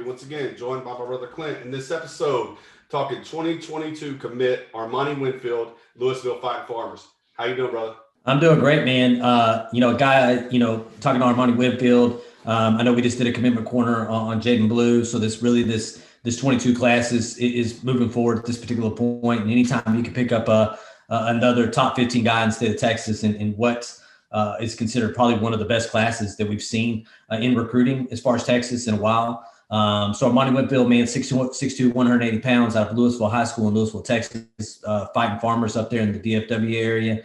once again, joined by my brother Clint in this episode, talking 2022 commit Armani Winfield, Louisville Fighting Farmers. How you doing, brother? I'm doing great, man. Talking to Armani Winfield. I know we just did a commitment corner on Jaden Blue. So this 22 class is moving forward at this particular point. And anytime you can pick up another top 15 guy in the state of Texas in what is considered probably one of the best classes that we've seen in recruiting as far as Texas in a while. So Armani Winfield, man, 6'2", 180 pounds, out of Louisville High School in Louisville, Texas, fighting farmers up there in the DFW area.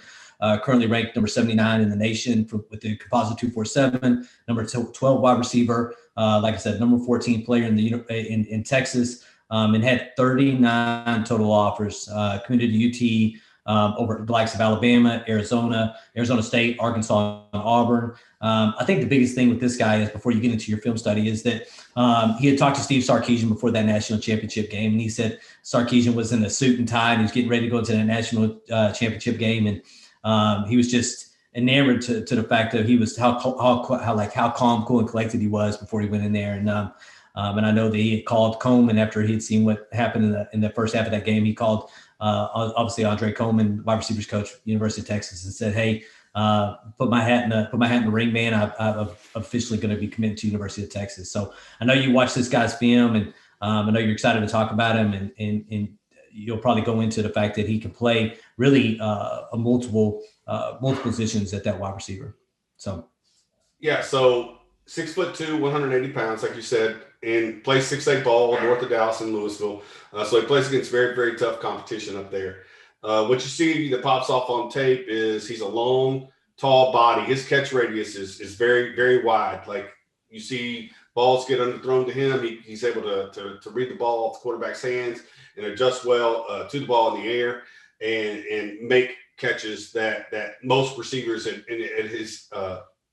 Currently ranked number 79 in the nation with the composite 247, number 12 wide receiver. Like I said, number 14 player in Texas, and had 39 total offers. Committed to UT, over the likes of Alabama, Arizona State, Arkansas, and Auburn. I think the biggest thing with this guy is, before you get into your film study, is that he had talked to Steve Sarkisian before that national championship game, and he said Sarkisian was in a suit and tie and he was getting ready to go to that national championship game, and he was just enamored to the fact that he was how calm, cool, and collected he was before he went in there. And I know that he had called Coleman after he had seen what happened in the first half of that game. He called obviously Andre Coleman, wide receivers coach, University of Texas, and said, "Hey, put my hat in the ring, man. I'm officially going to be committed to University of Texas." So I know you watch this guy's film, and I know you're excited to talk about him, and you'll probably go into the fact that he can play really multiple positions at that wide receiver. So 6'2", 180 pounds, like you said, and plays 6A ball north of Dallas in Louisville. So he plays against very, very tough competition up there. What you see that pops off on tape is he's a long, tall body. His catch radius is very, very wide. Like, you see balls get underthrown to him. He's able to read the ball off the quarterback's hands and adjust well to the ball in the air and make catches that most receivers at his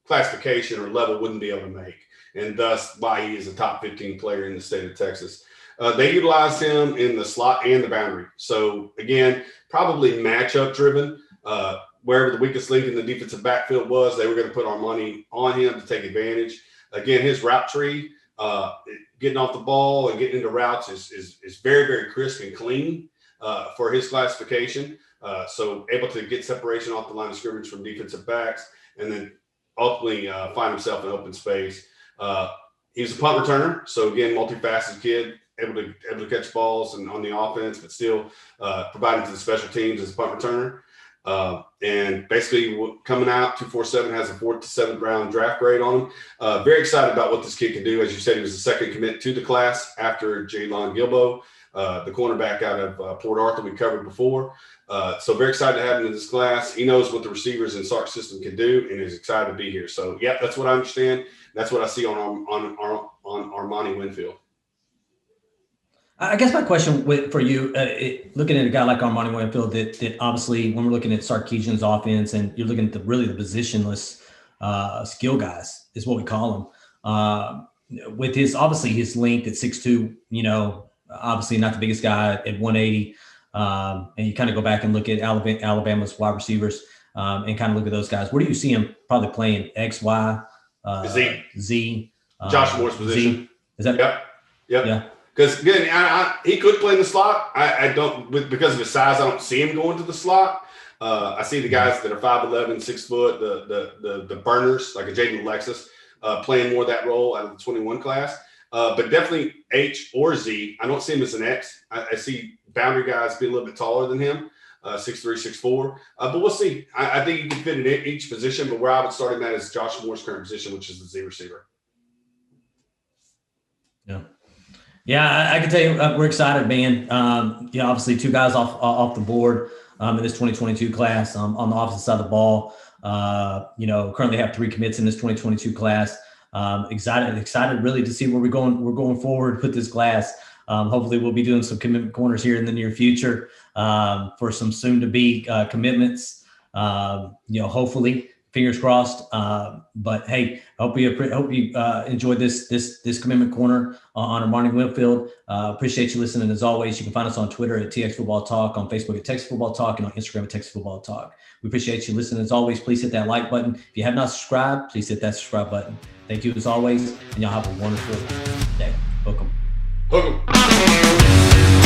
classification or level wouldn't be able to make, and thus why he is a top 15 player in the state of Texas. They utilized him in the slot and the boundary. So again, probably matchup driven. Wherever the weakest link in the defensive backfield was, they were going to put our money on him to take advantage. Again, his route tree, getting off the ball and getting into routes is very, very crisp and clean for his classification. So able to get separation off the line of scrimmage from defensive backs, and then ultimately find himself in open space. He's a punt returner, so again, multifaceted kid, able to catch balls and on the offense, but still providing to the special teams as a punt returner. And basically coming out, 247, has a 4th to 7th round draft grade on him. Very excited about what this kid can do. As you said, he was the second commit to the class after Jalen Gilbo, the cornerback out of Port Arthur we covered before. So very excited to have him in this class. He knows what the receivers in Sark's system can do and is excited to be here. So, that's what I understand. That's what I see on Armani Winfield. I guess my question for you, looking at a guy like Armani Winfield, that obviously, when we're looking at Sarkisian's offense and you're looking at the positionless skill guys, is what we call them. With his length at 6'2", obviously not the biggest guy at 180. And you kind of go back and look at Alabama's wide receivers and kind of look at those guys. Where do you see him probably playing? X, Y, Z? Josh Moore's position. Z? Is that? Yep. Yeah. Because again, he could play in the slot. I don't, because of his size, I don't see him going to the slot. I see the guys that are 5'11", 6 foot, the burners like a Jaden Alexis, playing more of that role out of the 21 class. But definitely H or Z. I don't see him as an X. I see boundary guys be a little bit taller than him, 6'3", 6'4". But we'll see. I think he can fit in each position, but where I would start him at is Josh Moore's current position, which is the Z receiver. Yeah, I can tell you we're excited, man. Obviously 2 guys off the board in this 2022 class on the opposite side of the ball. Currently have 3 commits in this 2022 class. Excited really to see where we're going forward with this class. Hopefully we'll be doing some commitment corners here in the near future for some soon to be commitments. Hopefully, fingers crossed. But hey, hope you enjoyed this commitment corner on Armani Winfield. Appreciate you listening as always. You can find us on Twitter at TX Football Talk, on Facebook at Texas Football Talk, and on Instagram at Texas Football Talk. We appreciate you listening as always. Please hit that like button. If you have not subscribed, please hit that subscribe button. Thank you as always, and y'all have a wonderful day. Welcome. Hook 'em.